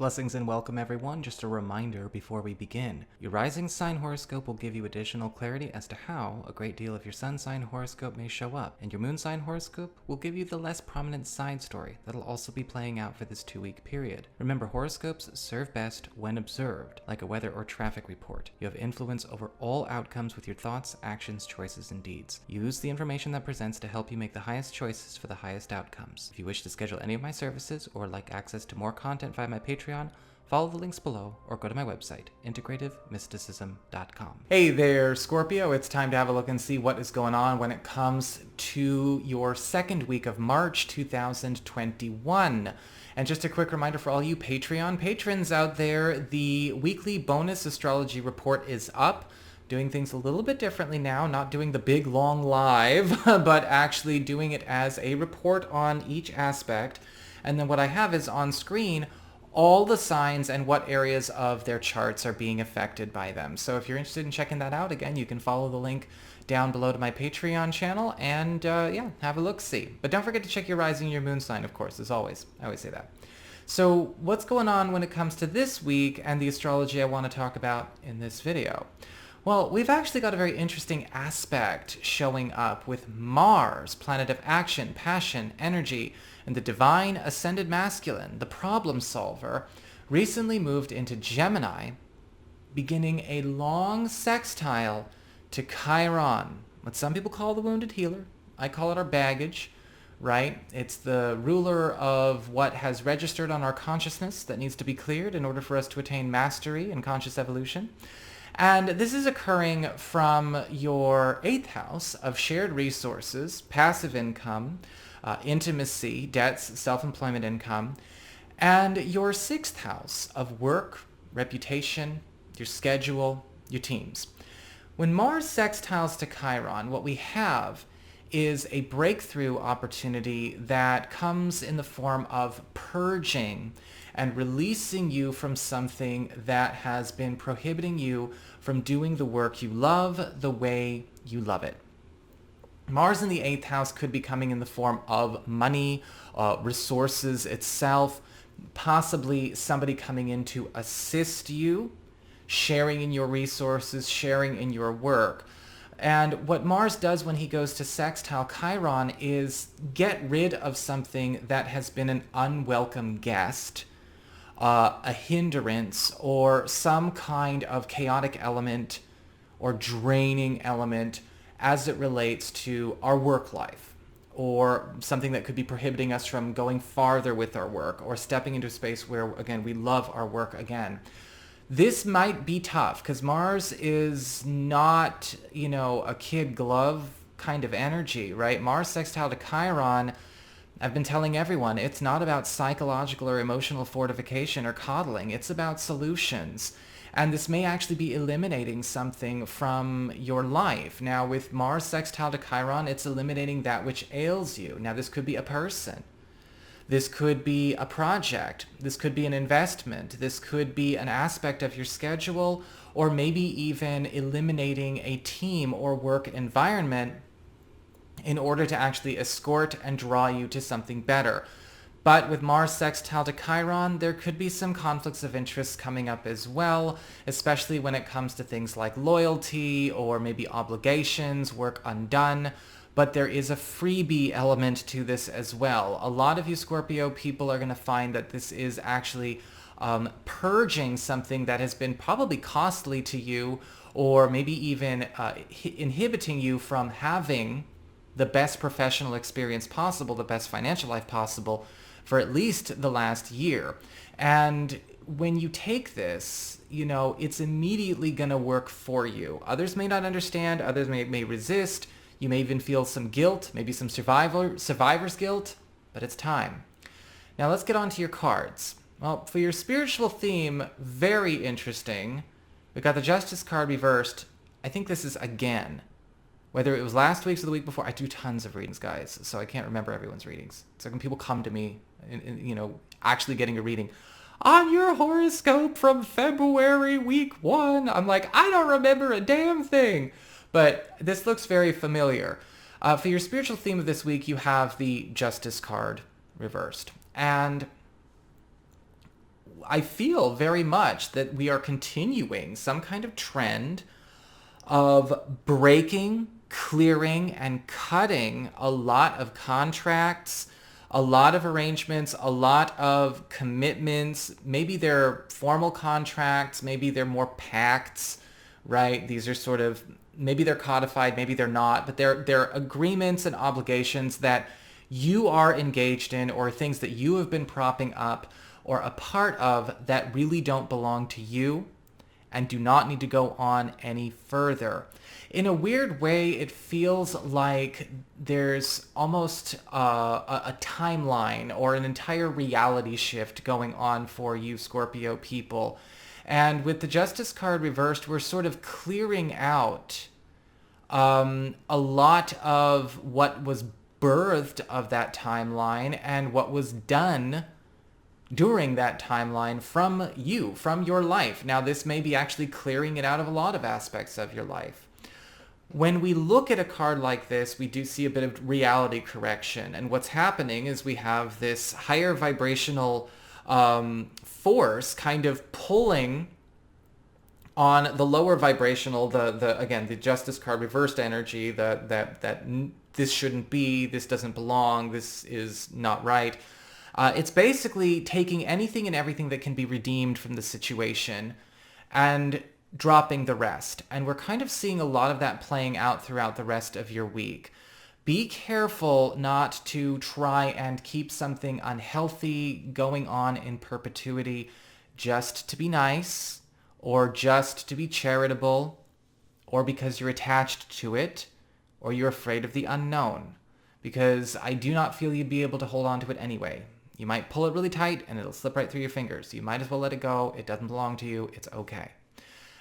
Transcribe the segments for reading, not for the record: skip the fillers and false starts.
Blessings and welcome everyone. Just a reminder before we begin. Your rising sign horoscope will give you additional clarity as to how a great deal of your sun sign horoscope may show up, and your moon sign horoscope will give you the less prominent side story that'll also be playing out for this 2-week period. Remember, horoscopes serve best when observed, like a weather or traffic report. You have influence over all outcomes with your thoughts, actions, choices, and deeds. Use the information that presents to help you make the highest choices for the highest outcomes. If you wish to schedule any of my services or like access to more content via my Patreon, follow the links below or go to my website, integrativemysticism.com. Hey there, Scorpio. It's time to have a look and see what is going on when it comes to your second week of March 2021. And just a quick reminder for all you Patreon patrons out there, the weekly bonus astrology report is up. Doing things a little bit differently now, not doing the big long live, but actually doing it as a report on each aspect. And then what I have is on screen all the signs and what areas of their charts are being affected by them. So if you're interested in checking that out, again, you can follow the link down below to my Patreon channel and have a look-see. But don't forget to check your rising and your moon sign, of course, as always. I always say that. So what's going on when it comes to this week and the astrology I want to talk about in this video? Well, we've actually got a very interesting aspect showing up with Mars, planet of action, passion, energy, and the divine ascended masculine, the problem solver, recently moved into Gemini, beginning a long sextile to Chiron, what some people call the wounded healer. I call it our baggage, right? It's the ruler of what has registered on our consciousness that needs to be cleared in order for us to attain mastery and conscious evolution. And this is occurring from your 8th house of shared resources, passive income, intimacy, debts, self-employment income, and your 6th house of work, reputation, your schedule, your teams. When Mars sextiles to Chiron, what we have is a breakthrough opportunity that comes in the form of purging and releasing you from something that has been prohibiting you from doing the work you love the way you love it. Mars in the 8th house could be coming in the form of money, resources itself, possibly somebody coming in to assist you, sharing in your resources, sharing in your work. And what Mars does when he goes to sextile Chiron is get rid of something that has been an unwelcome guest, a hindrance, or some kind of chaotic element or draining element as it relates to our work life, or something that could be prohibiting us from going farther with our work, or stepping into a space where, again, we love our work again. This might be tough because Mars is not, a kid glove kind of energy, right? Mars sextile to Chiron, I've been telling everyone, it's not about psychological or emotional fortification or coddling. It's about solutions. And this may actually be eliminating something from your life. Now, with Mars sextile to Chiron, it's eliminating that which ails you. Now, this could be a person. This could be a project. This could be an investment. This could be an aspect of your schedule, or maybe even eliminating a team or work environment in order to actually escort and draw you to something better. But with Mars sextile to Chiron, there could be some conflicts of interest coming up as well, especially when it comes to things like loyalty or maybe obligations, work undone. But there is a freebie element to this as well. A lot of you Scorpio people are going to find that this is actually purging something that has been probably costly to you, or maybe even inhibiting you from having the best professional experience possible, the best financial life possible for at least the last year. And when you take this, it's immediately going to work for you. Others may not understand, others may resist. You may even feel some guilt, maybe some survivor's guilt, but it's time. Now let's get on to your cards. Well, for your spiritual theme, very interesting. We've got the Justice card reversed. I think this is again. Whether it was last week's or the week before, I do tons of readings, guys, so I can't remember everyone's readings. So when people come to me, actually getting a reading, on your horoscope from February week 1, I'm like, I don't remember a damn thing. But this looks very familiar. For your spiritual theme of this week, you have the Justice card reversed. And I feel very much that we are continuing some kind of trend of breaking, clearing, and cutting a lot of contracts, a lot of arrangements, a lot of commitments. Maybe they're formal contracts, maybe they're more pacts, right? These are sort of, maybe they're codified, maybe they're not, but they're agreements and obligations that you are engaged in, or things that you have been propping up or a part of that really don't belong to you and do not need to go on any further. In a weird way, it feels like there's almost a timeline or an entire reality shift going on for you Scorpio people. And with the Justice card reversed, we're sort of clearing out a lot of what was birthed of that timeline and what was done during that timeline from you, from your life. Now, this may be actually clearing it out of a lot of aspects of your life. When we look at a card like this, we do see a bit of reality correction. And what's happening is we have this higher vibrational force kind of pulling on the lower vibrational, again, the Justice card reversed energy, that this shouldn't be, this doesn't belong, this is not right. It's basically taking anything and everything that can be redeemed from the situation and dropping the rest. And we're kind of seeing a lot of that playing out throughout the rest of your week. Be careful not to try and keep something unhealthy going on in perpetuity just to be nice, or just to be charitable, or because you're attached to it, or you're afraid of the unknown. Because I do not feel you'd be able to hold on to it anyway. You might pull it really tight and it'll slip right through your fingers. You might as well let it go. It doesn't belong to you. It's okay.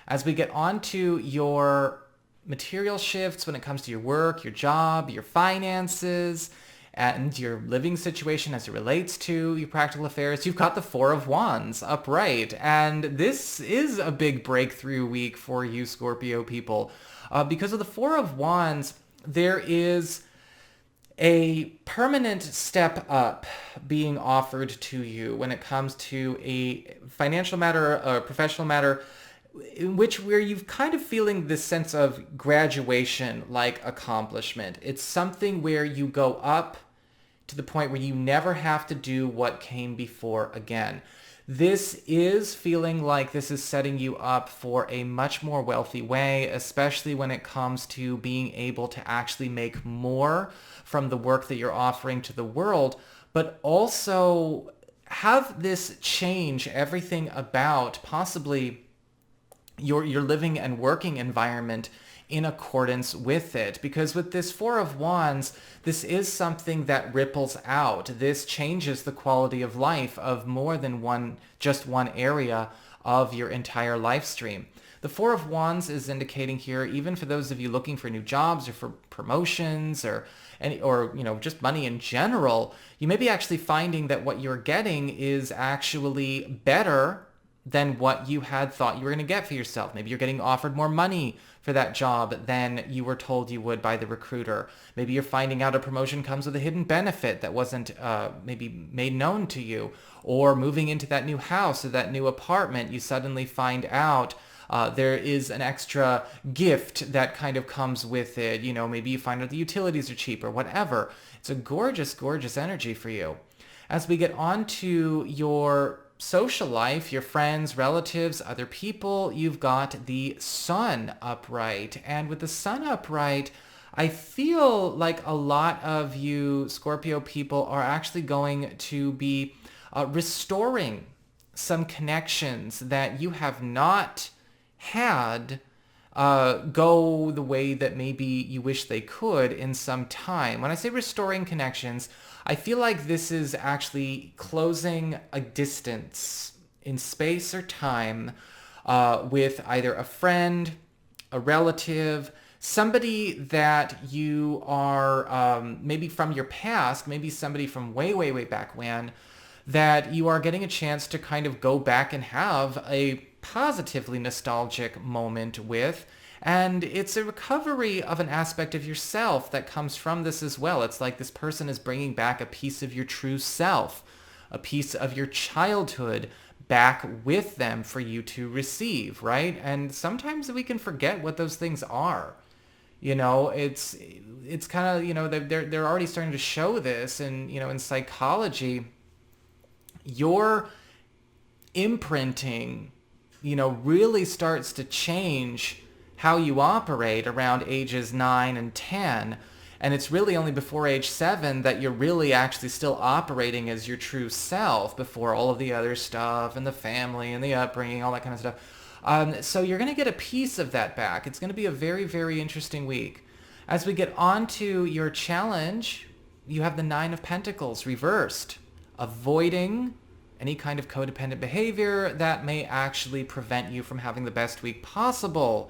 As we get on to your material shifts when it comes to your work, your job, your finances, and your living situation as it relates to your practical affairs, you've got the Four of Wands upright. And this is a big breakthrough week for you Scorpio people. Because of the Four of Wands, there is a permanent step up being offered to you when it comes to a financial matter, a professional matter, in which where you've kind of feeling this sense of graduation, like accomplishment. It's something where you go up to the point where you never have to do what came before again. This is feeling like this is setting you up for a much more wealthy way, especially when it comes to being able to actually make more from the work that you're offering to the world, but also have this change everything about possibly your living and working environment in accordance with it. Because with this Four of Wands, this is something that ripples out. This changes the quality of life of more than just one area of your entire life stream. The Four of Wands is indicating here, even for those of you looking for new jobs or for promotions or just money in general, you may be actually finding that what you're getting is actually better than what you had thought you were going to get for yourself. Maybe you're getting offered more money for that job than you were told you would by the recruiter. Maybe you're finding out a promotion comes with a hidden benefit that wasn't maybe made known to you. Or moving into that new house or that new apartment, you suddenly find out there is an extra gift that kind of comes with it. Maybe you find out the utilities are cheap or whatever. It's a gorgeous, gorgeous energy for you. As we get on to your social life, your friends, relatives, other people, you've got the Sun upright. And with the Sun upright, I feel like a lot of you Scorpio people are actually going to be restoring some connections that you have not had go the way that maybe you wish they could in some time. When I say restoring connections, I feel like this is actually closing a distance in space or time with either a friend, a relative, somebody that you are maybe from your past, maybe somebody from way, way, way back when, that you are getting a chance to kind of go back and have a positively nostalgic moment with. And it's a recovery of an aspect of yourself that comes from this as well. It's like this person is bringing back a piece of your true self, a piece of your childhood back with them for you to receive, right? And sometimes we can forget what those things are. It's kind of, they're already starting to show this, and in psychology, your imprinting, really starts to change how you operate around ages 9 and 10. And it's really only before age 7 that you're really actually still operating as your true self, before all of the other stuff and the family and the upbringing, all that kind of stuff. So you're going to get a piece of that back. It's going to be a very, very interesting week. As we get on to your challenge, you have the 9 of Pentacles reversed, avoiding any kind of codependent behavior that may actually prevent you from having the best week possible.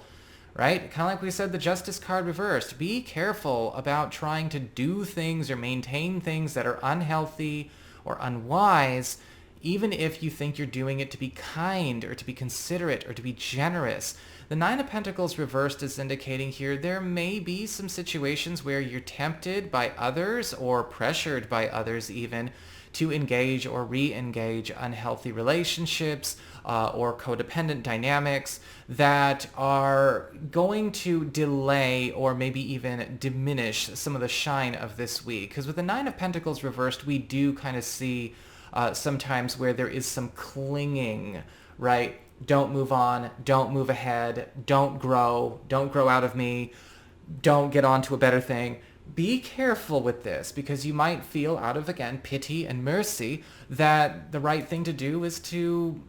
Right? Kind of like we said, the Justice card reversed. Be careful about trying to do things or maintain things that are unhealthy or unwise, even if you think you're doing it to be kind or to be considerate or to be generous. The 9 of Pentacles reversed is indicating here there may be some situations where you're tempted by others or pressured by others even to engage or re-engage unhealthy relationships or codependent dynamics that are going to delay or maybe even diminish some of the shine of this week. Because with the 9 of Pentacles reversed, we do kind of see sometimes where there is some clinging, right? Don't move on, don't move ahead, don't grow out of me, don't get on to a better thing. Be careful with this, because you might feel out of, again, pity and mercy that the right thing to do is to,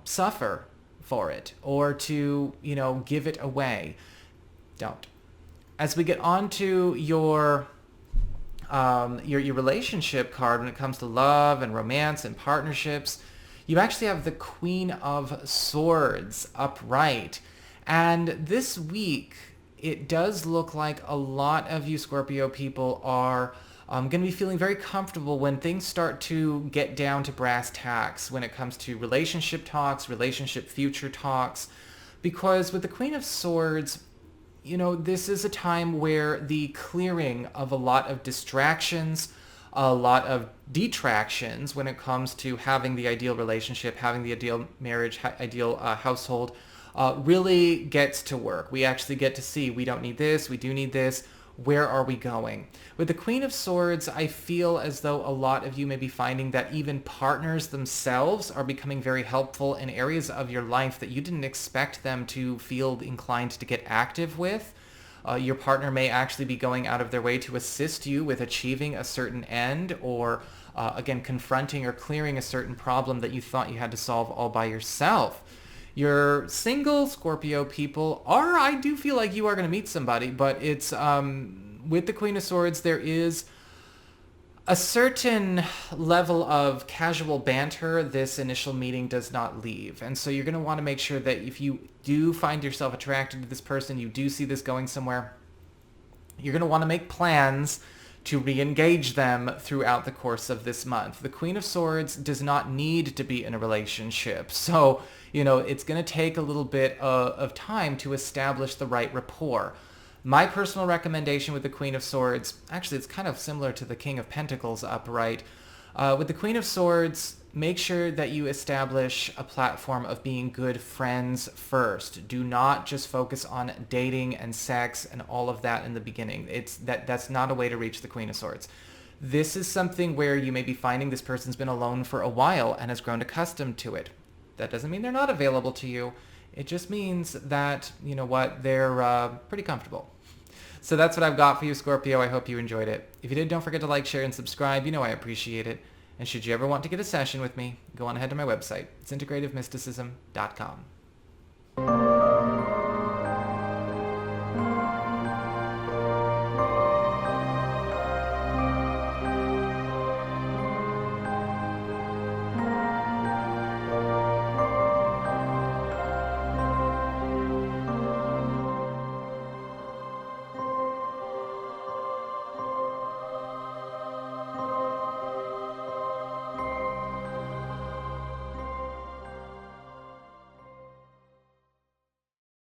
suffer for it or to, give it away. Don't. As we get on to your relationship card when it comes to love and romance and partnerships, you actually have the Queen of Swords upright. And this week, it does look like a lot of you Scorpio people are going to be feeling very comfortable when things start to get down to brass tacks when it comes to relationship talks, relationship future talks. Because with the Queen of Swords, this is a time where the clearing of a lot of distractions, a lot of detractions when it comes to having the ideal relationship, having the ideal marriage, ideal household, really gets to work. We actually get to see, we don't need this, we do need this. Where are we going? With the Queen of Swords, I feel as though a lot of you may be finding that even partners themselves are becoming very helpful in areas of your life that you didn't expect them to feel inclined to get active with. Your partner may actually be going out of their way to assist you with achieving a certain end, or again, confronting or clearing a certain problem that you thought you had to solve all by yourself. Your single Scorpio people I do feel like you are going to meet somebody, but it's with the Queen of Swords, there is a certain level of casual banter this initial meeting does not leave. And so you're going to want to make sure that if you do find yourself attracted to this person, you do see this going somewhere, you're going to want to make plans to re-engage them throughout the course of this month. The Queen of Swords does not need to be in a relationship. So, it's going to take a little bit of time to establish the right rapport. My personal recommendation with the Queen of Swords, actually it's kind of similar to the King of Pentacles upright. With the Queen of Swords, make sure that you establish a platform of being good friends first. Do not just focus on dating and sex and all of that in the beginning. That's not a way to reach the Queen of Swords. This is something where you may be finding this person's been alone for a while and has grown accustomed to it. That doesn't mean they're not available to you. It just means that, they're pretty comfortable. So that's what I've got for you, Scorpio. I hope you enjoyed it. If you did, don't forget to like, share, and subscribe. I appreciate it. And should you ever want to get a session with me, go on ahead to my website. It's integrativemysticism.com.